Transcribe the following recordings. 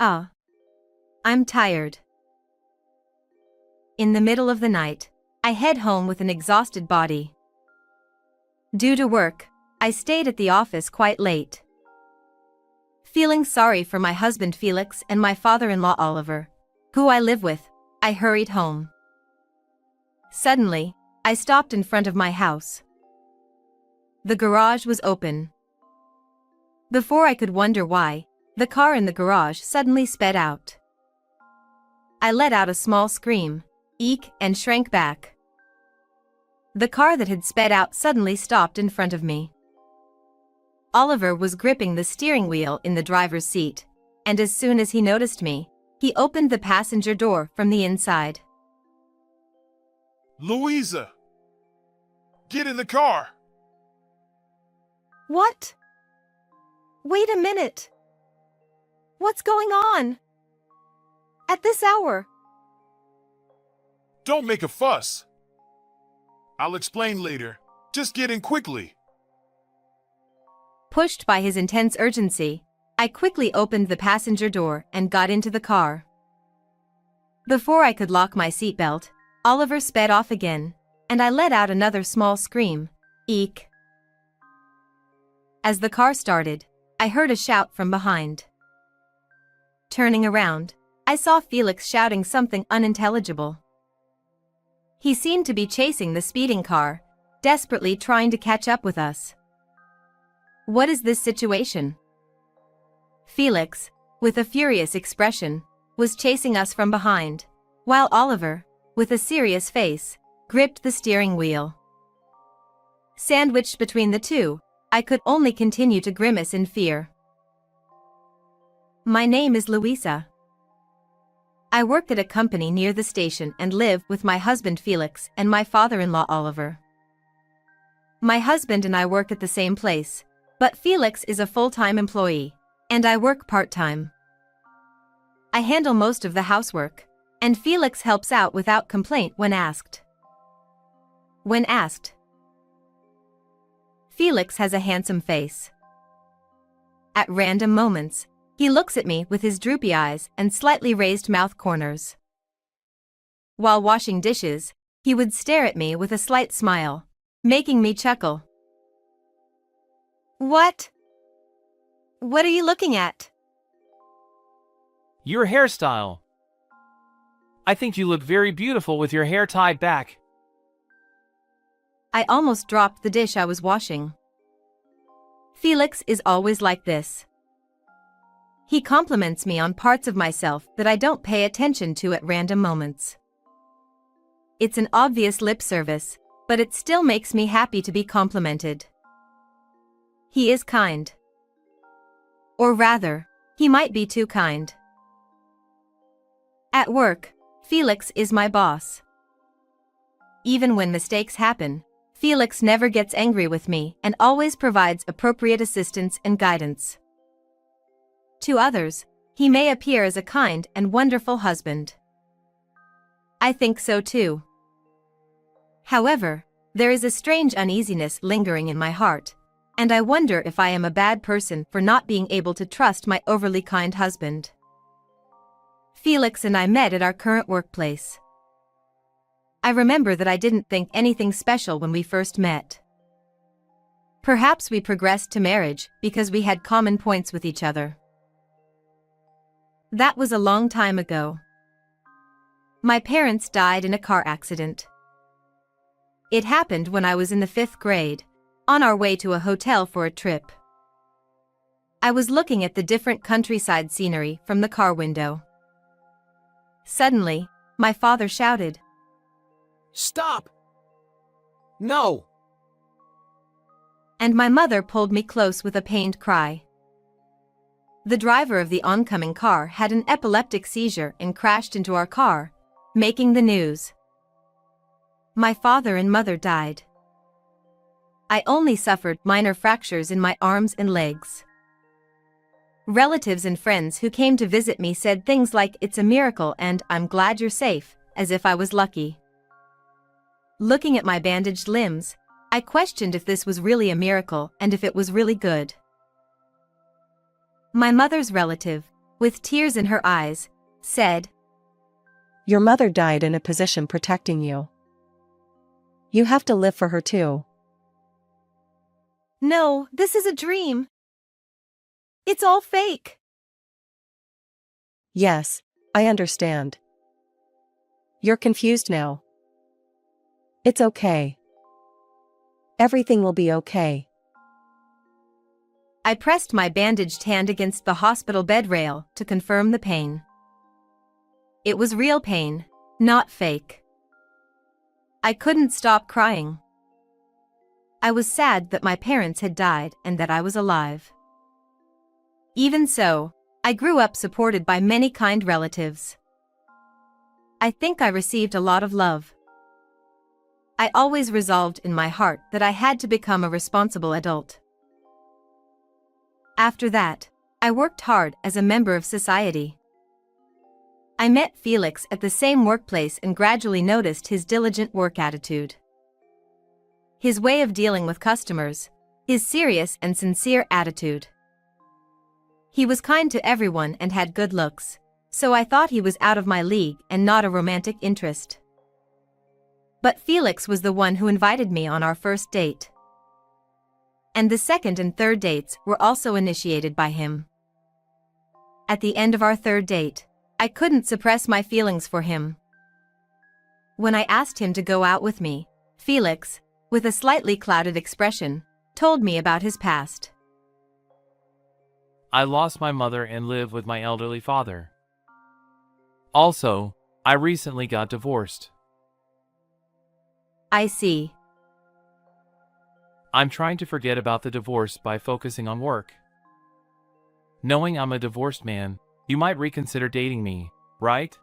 I'm tired. In the middle of the night, I head home with an exhausted body. Due to work, I stayed at the office quite late. Feeling sorry for my husband Felix and my father-in-law Oliver, who I live with, I hurried home. Suddenly, I stopped in front of my house. The garage was open. Before I could wonder why, the car in the garage suddenly sped out. I let out a small scream, eek, and shrank back. The car that had sped out suddenly stopped in front of me. Oliver was gripping the steering wheel in the driver's seat, and as soon as he noticed me, he opened the passenger door from the inside. Louisa! Get in the car! What? Wait a minute. What's going on? At this hour? Don't make a fuss. I'll explain later. Just get in quickly. Pushed by his intense urgency, I quickly opened the passenger door and got into the car. Before I could lock my seatbelt, Oliver sped off again, and I let out another small scream, eek. As the car started, I heard a shout from behind. Turning around, I saw Felix shouting something unintelligible. He seemed to be chasing the speeding car, desperately trying to catch up with us. What is this situation? Felix, with a furious expression, was chasing us from behind, while Oliver, with a serious face, gripped the steering wheel. Sandwiched between the two, I could only continue to grimace in fear. My name is Louisa. I work at a company near the station and live with my husband Felix and my father-in-law Oliver. My husband and I work at the same place, but Felix is a full-time employee, and I work part-time. I handle most of the housework, and Felix helps out without complaint when asked. Felix has a handsome face. At random moments, he looks at me with his droopy eyes and slightly raised mouth corners. While washing dishes, he would stare at me with a slight smile, making me chuckle. What? What are you looking at? Your hairstyle. I think you look very beautiful with your hair tied back. I almost dropped the dish I was washing. Felix is always like this. He compliments me on parts of myself that I don't pay attention to at random moments. It's an obvious lip service, but it still makes me happy to be complimented. He is kind. Or rather, he might be too kind. At work, Felix is my boss. Even when mistakes happen, Felix never gets angry with me and always provides appropriate assistance and guidance. To others, he may appear as a kind and wonderful husband. I think so too. However, there is a strange uneasiness lingering in my heart, and I wonder if I am a bad person for not being able to trust my overly kind husband. Felix and I met at our current workplace. I remember that I didn't think anything special when we first met. Perhaps we progressed to marriage because we had common points with each other. That was a long time ago. My parents died in a car accident. It happened when I was in the 5th grade, on our way to a hotel for a trip. I was looking at the different countryside scenery from the car window. Suddenly, my father shouted, "Stop! No!" And my mother pulled me close with a pained cry. The driver of the oncoming car had an epileptic seizure and crashed into our car, making the news. My father and mother died. I only suffered minor fractures in my arms and legs. Relatives and friends who came to visit me said things like "It's a miracle" and "I'm glad you're safe," as if I was lucky. Looking at my bandaged limbs, I questioned if this was really a miracle and if it was really good. My mother's relative, with tears in her eyes, said, "Your mother died in a position protecting you. You have to live for her too." "No, this is a dream. It's all fake." "Yes, I understand. You're confused now. It's okay. Everything will be okay." I pressed my bandaged hand against the hospital bed rail to confirm the pain. It was real pain, not fake. I couldn't stop crying. I was sad that my parents had died and that I was alive. Even so, I grew up supported by many kind relatives. I think I received a lot of love. I always resolved in my heart that I had to become a responsible adult. After that, I worked hard as a member of society. I met Felix at the same workplace and gradually noticed his diligent work attitude. His way of dealing with customers, his serious and sincere attitude. He was kind to everyone and had good looks, so I thought he was out of my league and not a romantic interest. But Felix was the one who invited me on our first date. And the second and third dates were also initiated by him. At the end of our third date, I couldn't suppress my feelings for him. When I asked him to go out with me, Felix, with a slightly clouded expression, told me about his past. I lost my mother and live with my elderly father. Also, I recently got divorced. I see. I'm trying to forget about the divorce by focusing on work. Knowing I'm a divorced man, you might reconsider dating me, right?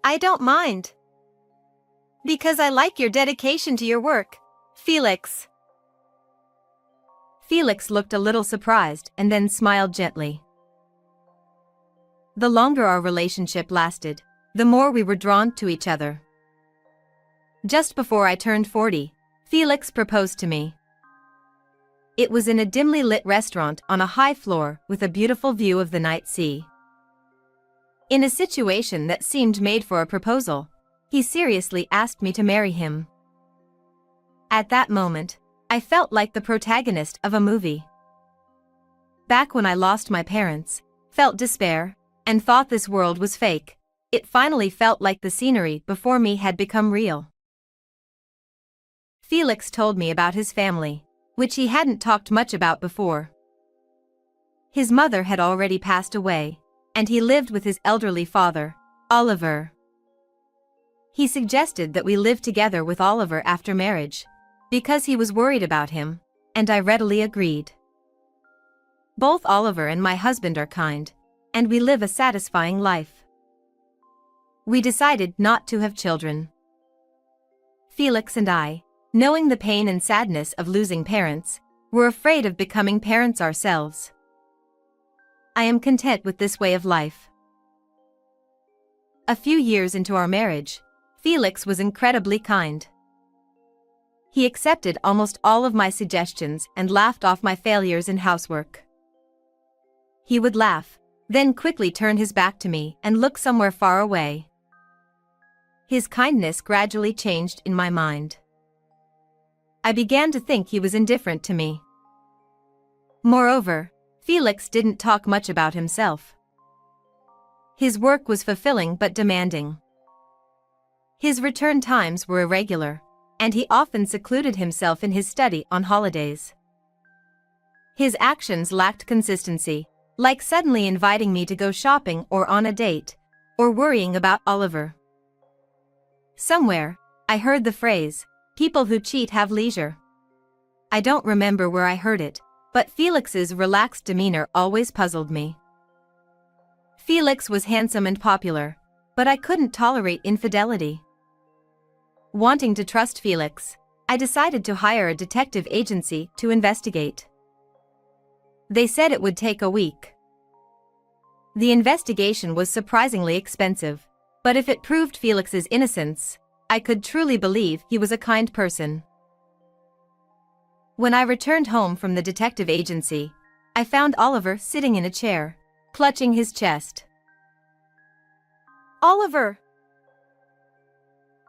I don't mind. Because I like your dedication to your work, Felix. Felix looked a little surprised and then smiled gently. The longer our relationship lasted, the more we were drawn to each other. Just before I turned 40, Felix proposed to me. It was in a dimly lit restaurant on a high floor with a beautiful view of the night sea. In a situation that seemed made for a proposal, he seriously asked me to marry him. At that moment, I felt like the protagonist of a movie. Back when I lost my parents, felt despair, and thought this world was fake, it finally felt like the scenery before me had become real. Felix told me about his family, which he hadn't talked much about before. His mother had already passed away, and he lived with his elderly father, Oliver. He suggested that we live together with Oliver after marriage, because he was worried about him, and I readily agreed. Both Oliver and my husband are kind, and we live a satisfying life. We decided not to have children. Felix and I, knowing the pain and sadness of losing parents, were afraid of becoming parents ourselves. I am content with this way of life. A few years into our marriage, Felix was incredibly kind. He accepted almost all of my suggestions and laughed off my failures in housework. He would laugh, then quickly turn his back to me and look somewhere far away. His kindness gradually changed in my mind. I began to think he was indifferent to me. Moreover, Felix didn't talk much about himself. His work was fulfilling but demanding. His return times were irregular, and he often secluded himself in his study on holidays. His actions lacked consistency, like suddenly inviting me to go shopping or on a date, or worrying about Oliver. Somewhere, I heard the phrase, "People who cheat have leisure." I don't remember where I heard it, but Felix's relaxed demeanor always puzzled me. Felix was handsome and popular, but I couldn't tolerate infidelity. Wanting to trust Felix, I decided to hire a detective agency to investigate. They said it would take a week. The investigation was surprisingly expensive, but if it proved Felix's innocence, I could truly believe he was a kind person. When I returned home from the detective agency, I found Oliver sitting in a chair, clutching his chest. "Oliver!"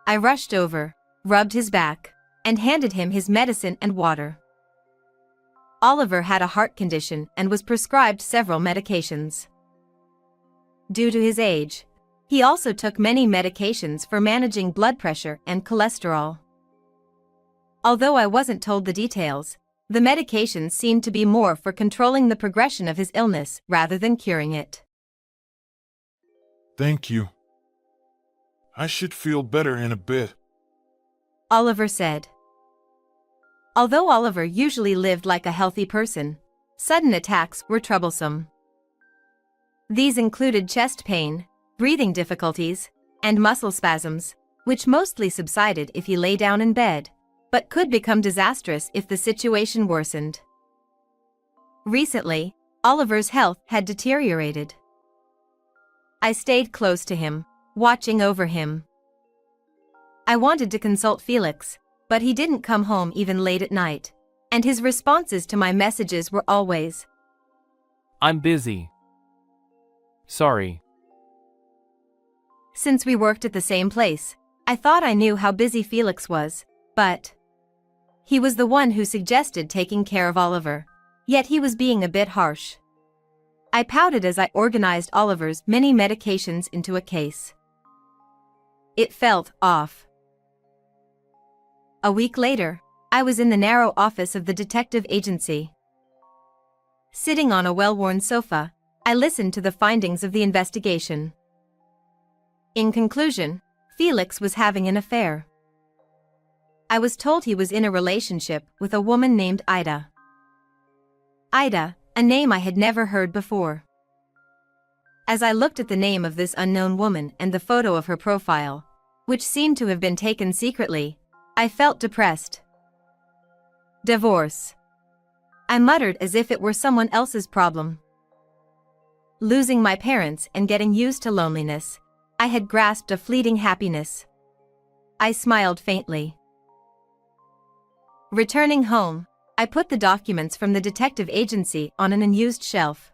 I rushed over, rubbed his back, and handed him his medicine and water. Oliver had a heart condition and was prescribed several medications. Due to his age, he also took many medications for managing blood pressure and cholesterol. Although I wasn't told the details, the medications seemed to be more for controlling the progression of his illness rather than curing it. Thank you. I should feel better in a bit. Oliver said. Although Oliver usually lived like a healthy person, sudden attacks were troublesome. These included chest pain, breathing difficulties, and muscle spasms, which mostly subsided if he lay down in bed, but could become disastrous if the situation worsened. Recently, Oliver's health had deteriorated. I stayed close to him, watching over him. I wanted to consult Felix, but he didn't come home even late at night, and his responses to my messages were always, "I'm busy. Sorry." Since we worked at the same place, I thought I knew how busy Felix was, but he was the one who suggested taking care of Oliver, yet he was being a bit harsh. I pouted as I organized Oliver's many medications into a case. It felt off. A week later, I was in the narrow office of the detective agency. Sitting on a well-worn sofa, I listened to the findings of the investigation. In conclusion, Felix was having an affair. I was told he was in a relationship with a woman named Aita. Aita, a name I had never heard before. As I looked at the name of this unknown woman and the photo of her profile, which seemed to have been taken secretly, I felt depressed. Divorce. I muttered as if it were someone else's problem. Losing my parents and getting used to loneliness, I had grasped a fleeting happiness. I smiled faintly. Returning home, I put the documents from the detective agency on an unused shelf.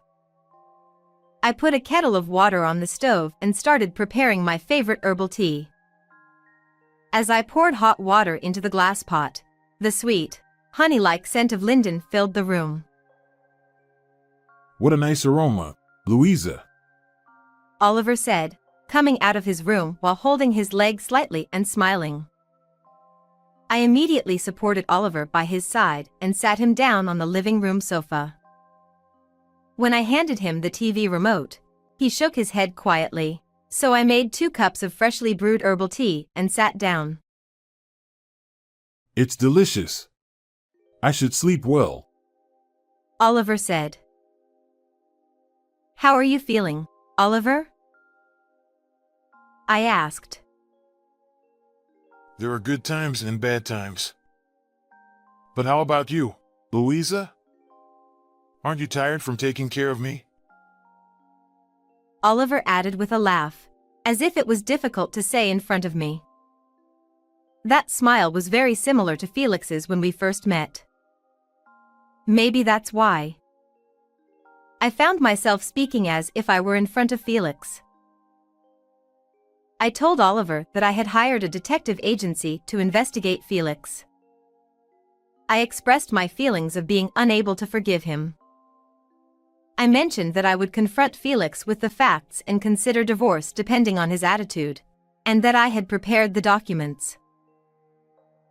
I put a kettle of water on the stove and started preparing my favorite herbal tea. As I poured hot water into the glass pot, the sweet, honey-like scent of linden filled the room. What a nice aroma, Louisa. Oliver said, coming out of his room while holding his leg slightly and smiling. I immediately supported Oliver by his side and sat him down on the living room sofa. When I handed him the TV remote, he shook his head quietly, so I made 2 cups of freshly brewed herbal tea and sat down. It's delicious. I should sleep well. Oliver said. How are you feeling, Oliver? I asked. There are good times and bad times. But how about you, Louisa? Aren't you tired from taking care of me? Oliver added with a laugh, as if it was difficult to say in front of me. That smile was very similar to Felix's when we first met. Maybe that's why. I found myself speaking as if I were in front of Felix. I told Oliver that I had hired a detective agency to investigate Felix. I expressed my feelings of being unable to forgive him. I mentioned that I would confront Felix with the facts and consider divorce depending on his attitude, and that I had prepared the documents.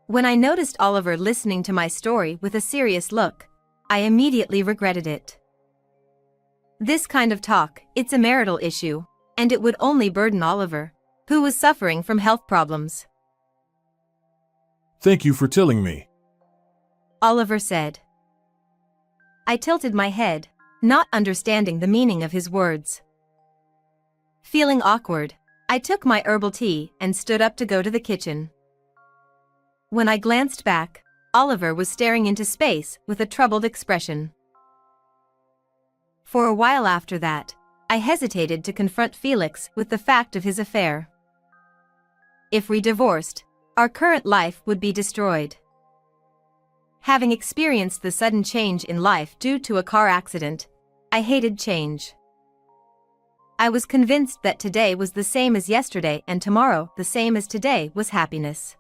When I noticed Oliver listening to my story with a serious look, I immediately regretted it. This kind of talk, it's a marital issue, and it would only burden Oliver, who was suffering from health problems. Thank you for telling me, Oliver said. I tilted my head, not understanding the meaning of his words. Feeling awkward, I took my herbal tea and stood up to go to the kitchen. When I glanced back, Oliver was staring into space with a troubled expression. For a while after that, I hesitated to confront Felix with the fact of his affair. If we divorced, our current life would be destroyed. Having experienced the sudden change in life due to a car accident, I hated change. I was convinced that today was the same as yesterday and tomorrow the same as today was happiness.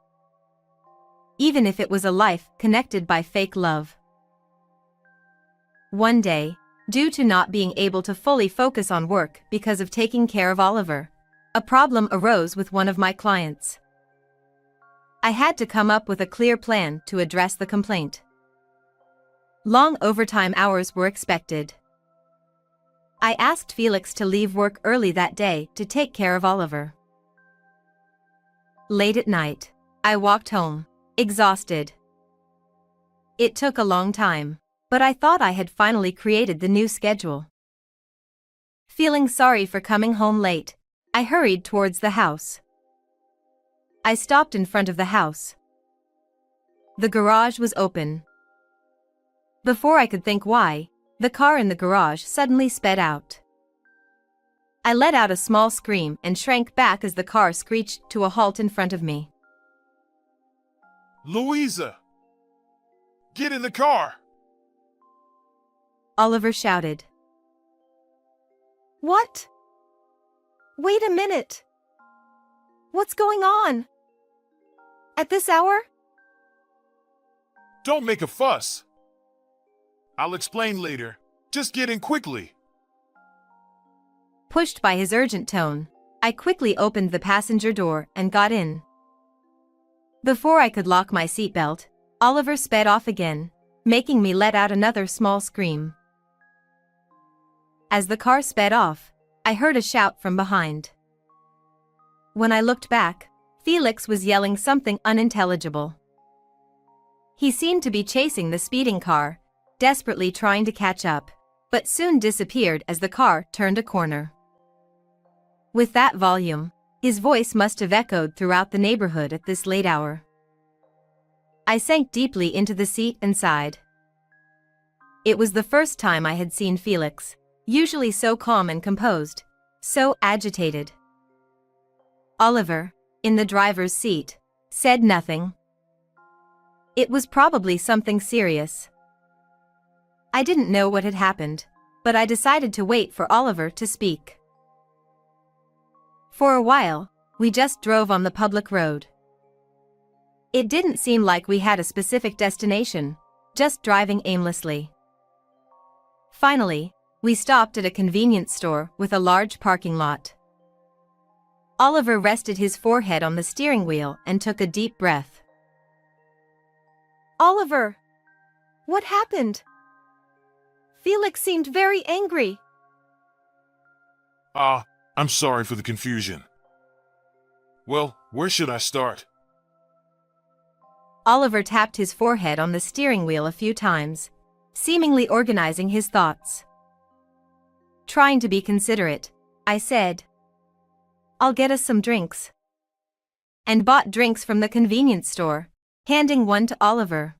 Even if it was a life connected by fake love. One day, due to not being able to fully focus on work because of taking care of Oliver, a problem arose with one of my clients. I had to come up with a clear plan to address the complaint. Long overtime hours were expected. I asked Felix to leave work early that day to take care of Oliver. Late at night, I walked home, exhausted. It took a long time, but I thought I had finally created the new schedule. Feeling sorry for coming home late, I hurried towards the house. I stopped in front of the house. The garage was open. Before I could think why, the car in the garage suddenly sped out. I let out a small scream and shrank back as the car screeched to a halt in front of me. Louisa! Get in the car! Oliver shouted. What? Wait a minute. What's going on? At this hour? Don't make a fuss. I'll explain later. Just get in quickly. Pushed by his urgent tone, I quickly opened the passenger door and got in. Before I could lock my seatbelt, Oliver sped off again, making me let out another small scream. As the car sped off, I heard a shout from behind. When I looked back, Felix was yelling something unintelligible. He seemed to be chasing the speeding car, desperately trying to catch up, but soon disappeared as the car turned a corner. With that volume, his voice must have echoed throughout the neighborhood at this late hour. I sank deeply into the seat and sighed. It was the first time I had seen Felix, usually so calm and composed, so agitated. Oliver, in the driver's seat, said nothing. It was probably something serious. I didn't know what had happened, but I decided to wait for Oliver to speak. For a while, we just drove on the public road. It didn't seem like we had a specific destination, just driving aimlessly. Finally, we stopped at a convenience store with a large parking lot. Oliver rested his forehead on the steering wheel and took a deep breath. Oliver! What happened? Felix seemed very angry. I'm sorry for the confusion. Well, where should I start? Oliver tapped his forehead on the steering wheel a few times, seemingly organizing his thoughts. Trying to be considerate, I said, "I'll get us some drinks." And bought drinks from the convenience store, handing one to Oliver.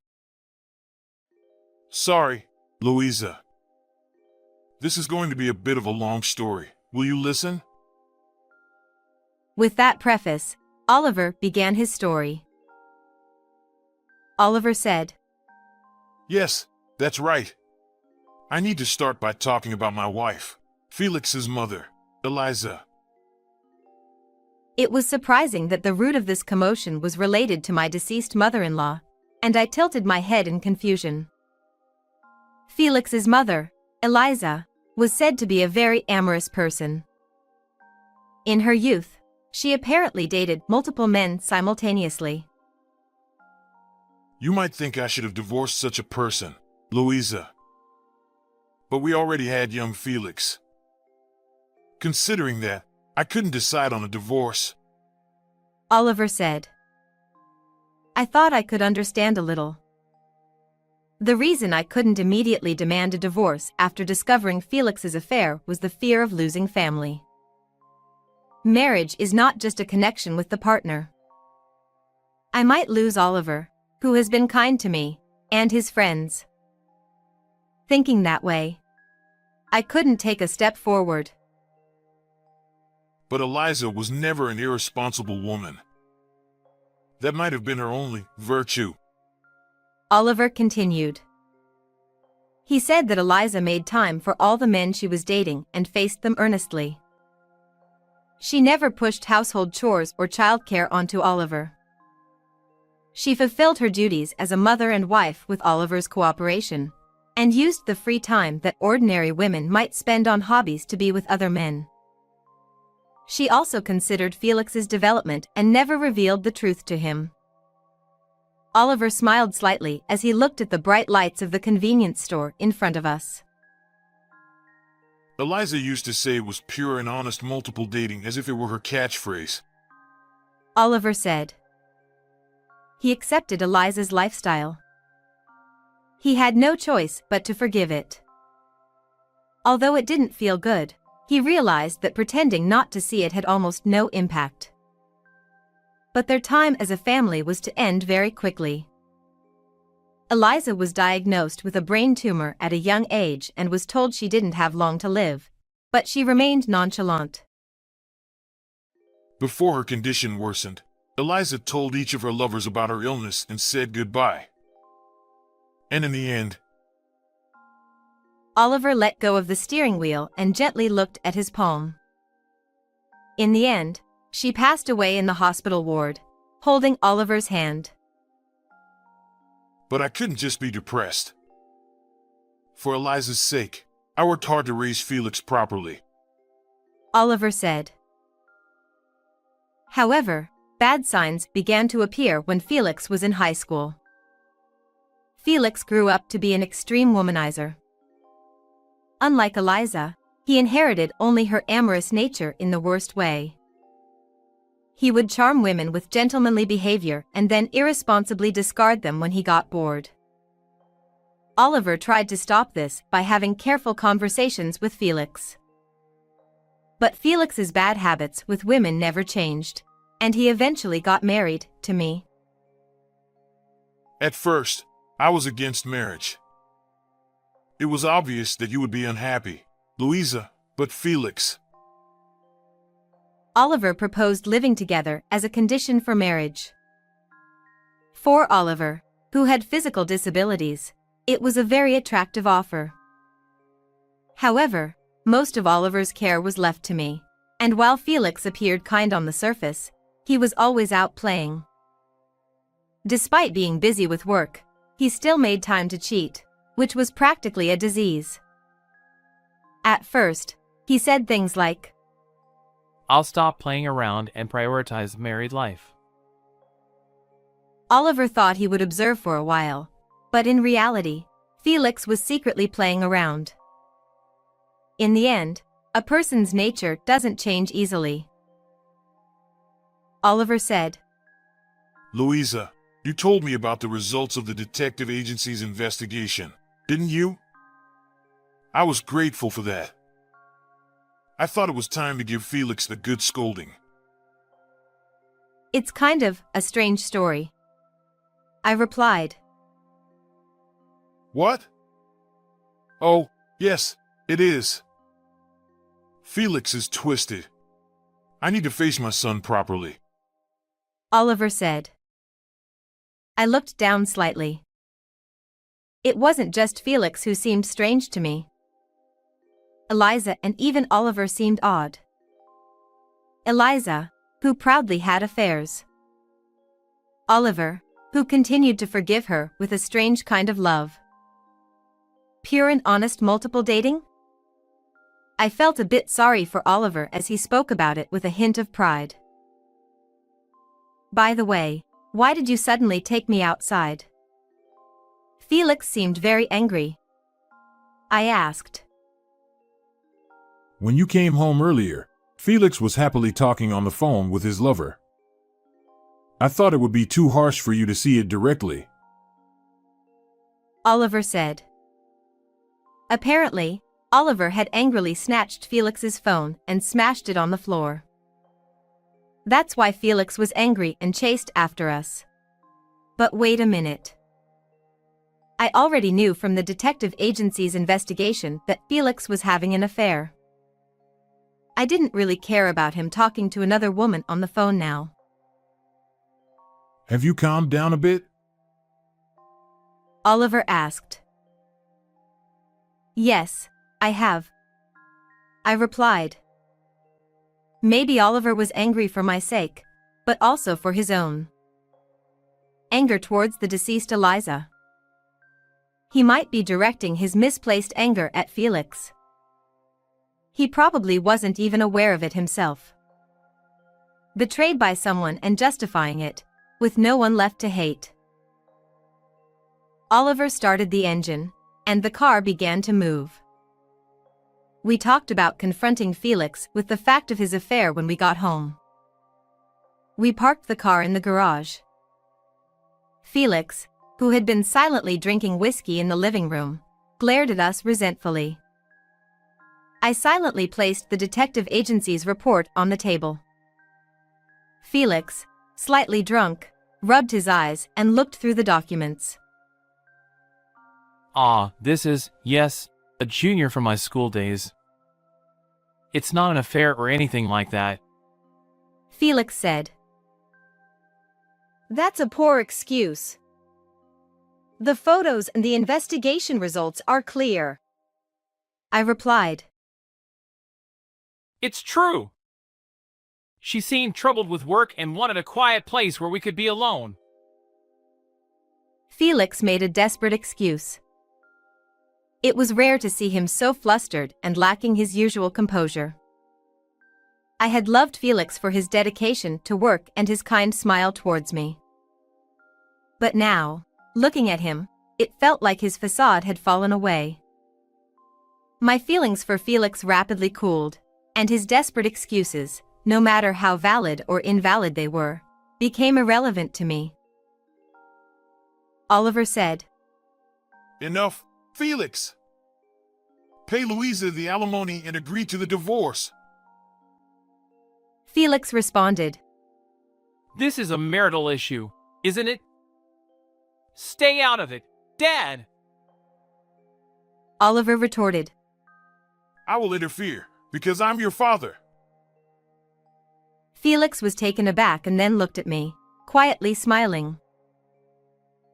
Sorry, Louisa. This is going to be a bit of a long story. Will you listen? With that preface, Oliver began his story. Oliver said, Yes, that's right. I need to start by talking about my wife, Felix's mother, Eliza. It was surprising that the root of this commotion was related to my deceased mother-in-law, and I tilted my head in confusion. Felix's mother, Eliza, was said to be a very amorous person. In her youth, she apparently dated multiple men simultaneously. You might think I should have divorced such a person, Louisa. But we already had young Felix. Considering that, I couldn't decide on a divorce. Oliver said. I thought I could understand a little. The reason I couldn't immediately demand a divorce after discovering Felix's affair was the fear of losing family. Marriage is not just a connection with the partner. I might lose Oliver, who has been kind to me, and his friends. Thinking that way, I couldn't take a step forward. But Eliza was never an irresponsible woman. That might have been her only virtue. Oliver continued. He said that Eliza made time for all the men she was dating and faced them earnestly. She never pushed household chores or childcare onto Oliver. She fulfilled her duties as a mother and wife with Oliver's cooperation, and used the free time that ordinary women might spend on hobbies to be with other men. She also considered Felix's development and never revealed the truth to him. Oliver smiled slightly as he looked at the bright lights of the convenience store in front of us. Eliza used to say it was pure and honest multiple dating as if it were her catchphrase. Oliver said. He accepted Eliza's lifestyle. He had no choice but to forgive it. Although it didn't feel good, he realized that pretending not to see it had almost no impact. But their time as a family was to end very quickly. Eliza was diagnosed with a brain tumor at a young age and was told she didn't have long to live, but she remained nonchalant. Before her condition worsened, Eliza told each of her lovers about her illness and said goodbye. And in the end, Oliver let go of the steering wheel and gently looked at his palm. In the end, she passed away in the hospital ward, holding Oliver's hand. but I couldn't just be depressed. For Eliza's sake, I worked hard to raise Felix properly. Oliver said. However, bad signs began to appear when Felix was in high school. Felix grew up to be an extreme womanizer. Unlike Eliza, he inherited only her amorous nature in the worst way. He would charm women with gentlemanly behavior and then irresponsibly discard them when he got bored. Oliver tried to stop this by having careful conversations with Felix. But Felix's bad habits with women never changed, and he eventually got married to me. At first, I was against marriage. It was obvious that you would be unhappy, Louisa, but Felix. Oliver proposed living together as a condition for marriage. For Oliver, who had physical disabilities, it was a very attractive offer. However, most of Oliver's care was left to me, and while Felix appeared kind on the surface, he was always out playing. Despite being busy with work, he still made time to cheat, which was practically a disease. At first, he said things like, I'll stop playing around and prioritize married life. Oliver thought he would observe for a while, but in reality, Felix was secretly playing around. In the end, a person's nature doesn't change easily. Oliver said, Louisa, you told me about the results of the detective agency's investigation, didn't you? I was grateful for that. I thought it was time to give Felix a good scolding. It's kind of a strange story, I replied. What? Oh, yes, it is. Felix is twisted. I need to face my son properly. Oliver said. I looked down slightly. It wasn't just Felix who seemed strange to me. Eliza and even Oliver seemed odd. Eliza, who proudly had affairs. Oliver, who continued to forgive her with a strange kind of love. Pure and honest multiple dating? I felt a bit sorry for Oliver as he spoke about it with a hint of pride. By the way, why did you suddenly take me outside? Felix seemed very angry. I asked. When you came home earlier, Felix was happily talking on the phone with his lover. I thought it would be too harsh for you to see it directly. Oliver said. Apparently, Oliver had angrily snatched Felix's phone and smashed it on the floor. That's why Felix was angry and chased after us. But wait a minute. I already knew from the detective agency's investigation that Felix was having an affair. I didn't really care about him talking to another woman on the phone now. Have you calmed down a bit? Oliver asked. Yes, I have. I replied. Maybe Oliver was angry for my sake, but also for his own. Anger towards the deceased Eliza. He might be directing his misplaced anger at Felix. He probably wasn't even aware of it himself. Betrayed by someone and justifying it, with no one left to hate. Oliver started the engine, and the car began to move. We talked about confronting Felix with the fact of his affair when we got home. We parked the car in the garage. Felix, who had been silently drinking whiskey in the living room, glared at us resentfully. I silently placed the detective agency's report on the table. Felix, slightly drunk, rubbed his eyes and looked through the documents. This is, yes, a junior from my school days. It's not an affair or anything like that. Felix said. That's a poor excuse. The photos and the investigation results are clear. I replied. It's true. She seemed troubled with work and wanted a quiet place where we could be alone. Felix made a desperate excuse. It was rare to see him so flustered and lacking his usual composure. I had loved Felix for his dedication to work and his kind smile towards me. But now, looking at him, it felt like his facade had fallen away. My feelings for Felix rapidly cooled, and his desperate excuses, no matter how valid or invalid they were, became irrelevant to me. Oliver said. Enough, Felix. Pay Louisa the alimony and agree to the divorce. Felix responded. This is a marital issue, isn't it? Stay out of it, Dad! Oliver retorted. I will interfere, because I'm your father. Felix was taken aback and then looked at me, quietly smiling.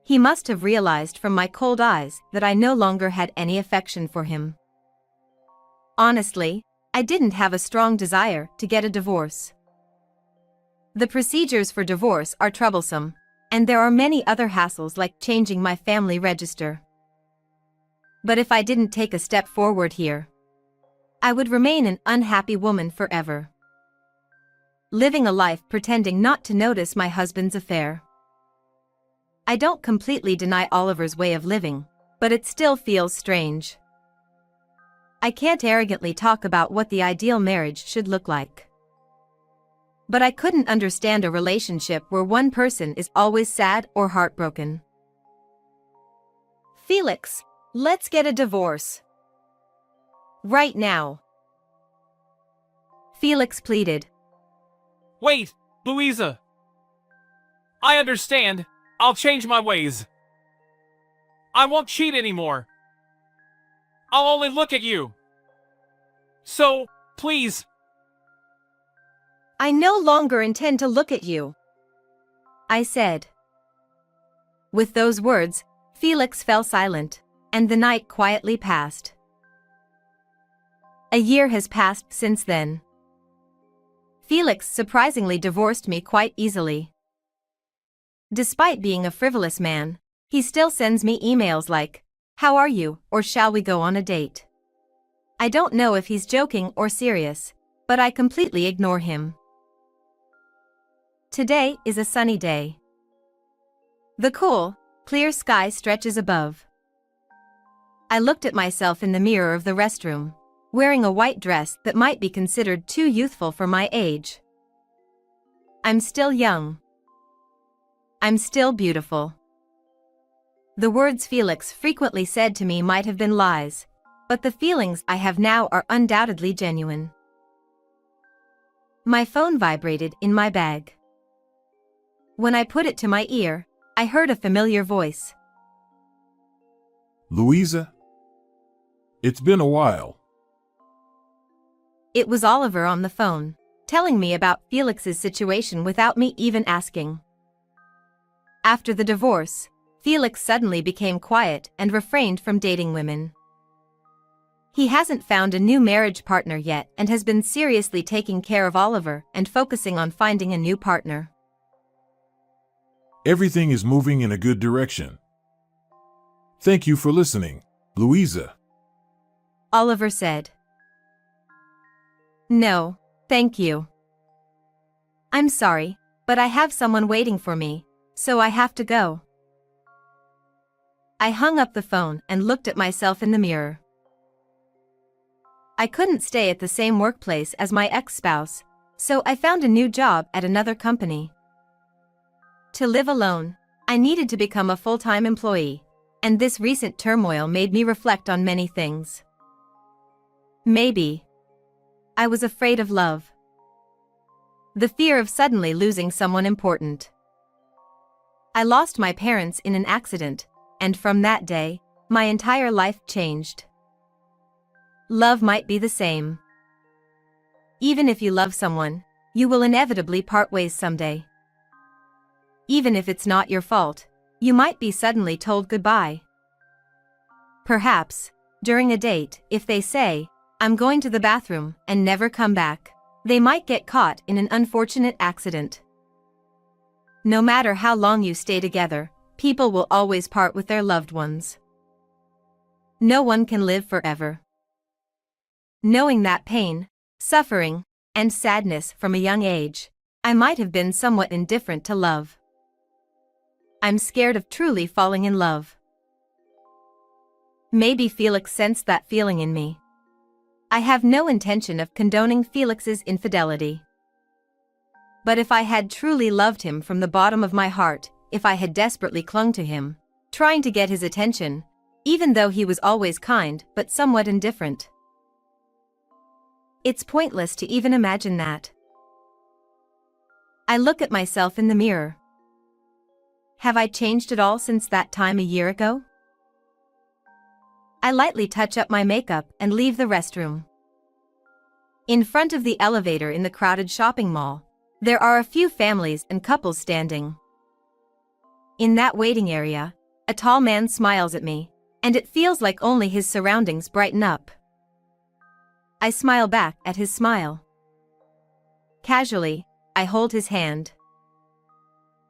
He must have realized from my cold eyes that I no longer had any affection for him. Honestly, I didn't have a strong desire to get a divorce. The procedures for divorce are troublesome, and there are many other hassles like changing my family register. But if I didn't take a step forward here, I would remain an unhappy woman forever. Living a life pretending not to notice my husband's affair. I don't completely deny Oliver's way of living, but it still feels strange. I can't arrogantly talk about what the ideal marriage should look like. But I couldn't understand a relationship where one person is always sad or heartbroken. Felix, let's get a divorce. Right now. Felix pleaded. Wait, Louisa! I understand. I'll change my ways. I won't cheat anymore. I'll only look at you. So, please. I no longer intend to look at you, I said. With those words, Felix fell silent, and the night quietly passed. A year has passed since then. Felix surprisingly divorced me quite easily. Despite being a frivolous man, he still sends me emails like, "How are you?" or "Shall we go on a date?" I don't know if he's joking or serious, but I completely ignore him. Today is a sunny day. The cool, clear sky stretches above. I looked at myself in the mirror of the restroom, wearing a white dress that might be considered too youthful for my age. I'm still young. I'm still beautiful. The words Felix frequently said to me might have been lies, but the feelings I have now are undoubtedly genuine. My phone vibrated in my bag. When I put it to my ear, I heard a familiar voice. Louisa? It's been a while. It was Oliver on the phone, telling me about Felix's situation without me even asking. After the divorce, Felix suddenly became quiet and refrained from dating women. He hasn't found a new marriage partner yet and has been seriously taking care of Oliver and focusing on finding a new partner. Everything is moving in a good direction. Thank you for listening, Louisa. Oliver said. No, thank you. I'm sorry, but I have someone waiting for me, so I have to go. I hung up the phone and looked at myself in the mirror. I couldn't stay at the same workplace as my ex-spouse, so I found a new job at another company. To live alone, I needed to become a full-time employee, and this recent turmoil made me reflect on many things. Maybe I was afraid of love. The fear of suddenly losing someone important. I lost my parents in an accident, and from that day, my entire life changed. Love might be the same. Even if you love someone, you will inevitably part ways someday. Even if it's not your fault, you might be suddenly told goodbye. Perhaps, during a date, if they say, "I'm going to the bathroom," and never come back, they might get caught in an unfortunate accident. No matter how long you stay together, people will always part with their loved ones. No one can live forever. Knowing that pain, suffering, and sadness from a young age, I might have been somewhat indifferent to love. I'm scared of truly falling in love. Maybe Felix sensed that feeling in me. I have no intention of condoning Felix's infidelity. But if I had truly loved him from the bottom of my heart, if I had desperately clung to him, trying to get his attention, even though he was always kind but somewhat indifferent. It's pointless to even imagine that. I look at myself in the mirror. Have I changed at all since that time a year ago? I lightly touch up my makeup and leave the restroom. In front of the elevator in the crowded shopping mall, there are a few families and couples standing. In that waiting area, a tall man smiles at me, and it feels like only his surroundings brighten up. I smile back at his smile. Casually, I hold his hand.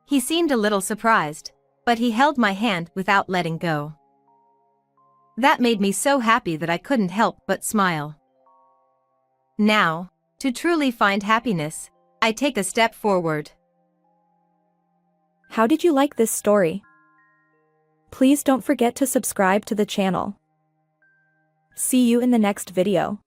He seemed a little surprised, but he held my hand without letting go. That made me so happy that I couldn't help but smile. Now, to truly find happiness, I take a step forward. How did you like this story? Please don't forget to subscribe to the channel. See you in the next video.